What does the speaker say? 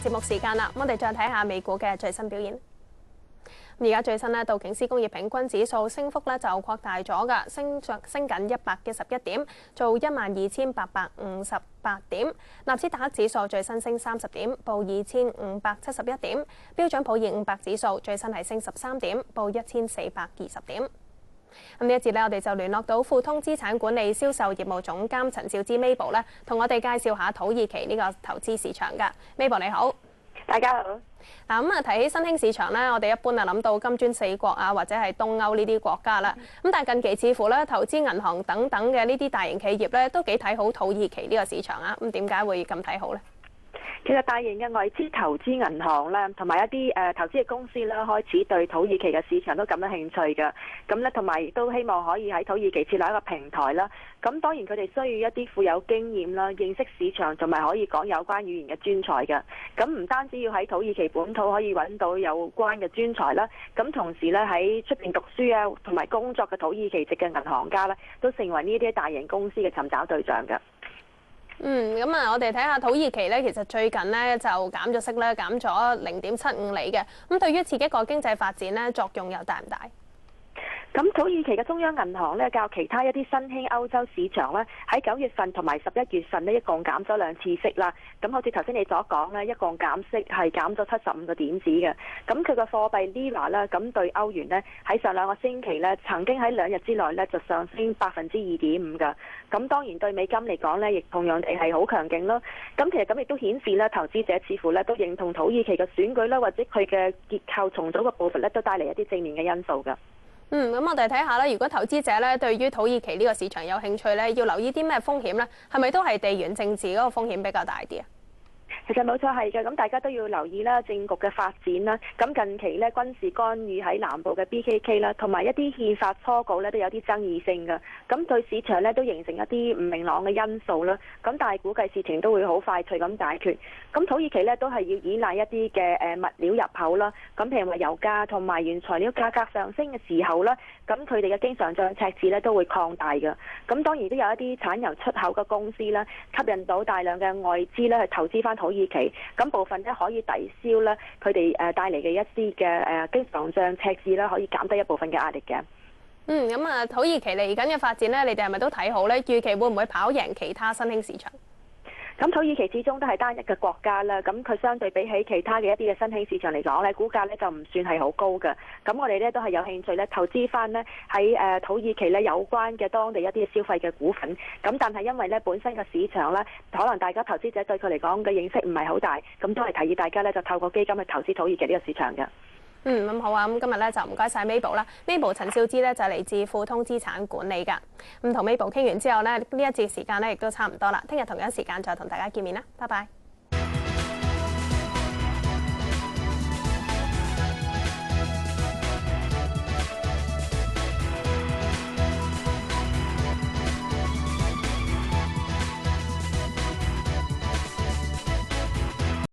節目時間啦，我哋再睇下美股嘅最新表現。而家最新咧，道瓊斯工業平均指數升幅咧就擴大咗㗎，升緊111點，做12858點。納斯達克指數最新升30點，報2571點。標準普爾500指數最新係升13點，報1420點。咁呢一節咧，我哋就聯絡到富通資產管理銷售業務總監陳少芝 Mabel 咧，同我哋介紹下土耳其呢個投資市場㗎。Mabel 你好，大家好。嗱咁啊，提起新興市場咧，我哋一般啊諗到金磚4國啊，或者係東歐呢啲國家啦。咁但係近期似乎咧，投資銀行等等嘅呢啲大型企業咧，都幾睇好土耳其呢個市場啊。咁點解會咁睇好咧？其實大型嘅外資投資銀行咧，同埋一啲投資嘅公司咧，開始對土耳其嘅市場都感到興趣嘅。咁咧，同埋亦都希望可以喺土耳其設立一個平台啦。咁當然佢哋需要一啲富有經驗啦、認識市場同埋可以講有關語言嘅專才嘅。咁唔單止要喺土耳其本土可以揾到有關嘅專才啦，咁同時咧喺出邊讀書啊同埋工作嘅土耳其籍嘅銀行家咧，都成為呢啲大型公司嘅尋找對象嘅。咁啊，我哋睇下土耳其咧，其實最近咧就減咗息咧，減咗0.75厘嘅。咁對於刺激個經濟發展咧，作用又大唔大？咁土耳其嘅中央銀行咧，較其他一啲新興歐洲市場咧，喺9月份同埋11月份咧，一共減咗2次息啦。咁好似頭先你所講咧，一共減息係減咗75個點子嘅。咁佢個貨幣 Lira 咧，咁對歐元咧，喺上2個星期咧，曾經喺2日之內咧就上升2.5%㗎。咁當然對美金嚟講咧，亦同樣地係好強勁咯。咁其實咁亦都顯示咧，投資者似乎咧都認同土耳其嘅選舉啦，或者佢嘅結構重組嘅步伐咧，都帶嚟一啲正面嘅因素㗎。咁我哋睇下啦，如果投資者咧對於土耳其呢個市場有興趣咧，要留意啲咩風險咧？係咪都係地緣政治嗰個風險比較大啲啊？其實冇錯係嘅，咁大家都要留意啦，政局嘅發展啦。咁近期咧軍事干預喺南部嘅 BKK 啦，同埋一啲憲法初稿咧都有啲爭議性嘅，咁對市場咧都形成一啲唔明朗嘅因素啦。咁但係估計事情都會好快脆咁解決。咁土耳其咧都係要依賴一啲嘅物料入口啦。咁譬如話油價同埋原材料價格上升嘅時候咧，咁佢哋嘅經常帳赤字咧都會擴大嘅。咁當然都有一啲產油出口嘅公司啦，吸引到大量嘅外資咧去投資翻土耳其，咁部分咧可以抵消咧佢哋帶嚟嘅一啲嘅經常帳赤字啦，可以減低一部分嘅壓力嘅。咁啊，土耳其嚟緊嘅發展咧，你哋係咪都睇好咧？預期會唔會跑贏其他新興市場？咁土耳其始終都係單一嘅國家啦，咁佢相對比起其他嘅一啲嘅新興市場嚟講咧，股價咧就唔算係好高嘅。咁我哋咧都係有興趣咧投資翻咧喺土耳其咧有關嘅當地一啲消費嘅股份。咁但係因為咧本身嘅市場咧，可能大家投資者對佢嚟講嘅認識唔係好大，咁都係提議大家咧就透過基金去投資土耳其呢個市場嘅。咁好啊！咁今日咧就唔該晒 Mabel 啦。Mabel 陳少芝咧就嚟自富通資產管理㗎。咁同 Mabel 傾完之後咧，呢一節時間咧亦都差唔多啦。聽日同樣時間再同大家見面啦。拜拜。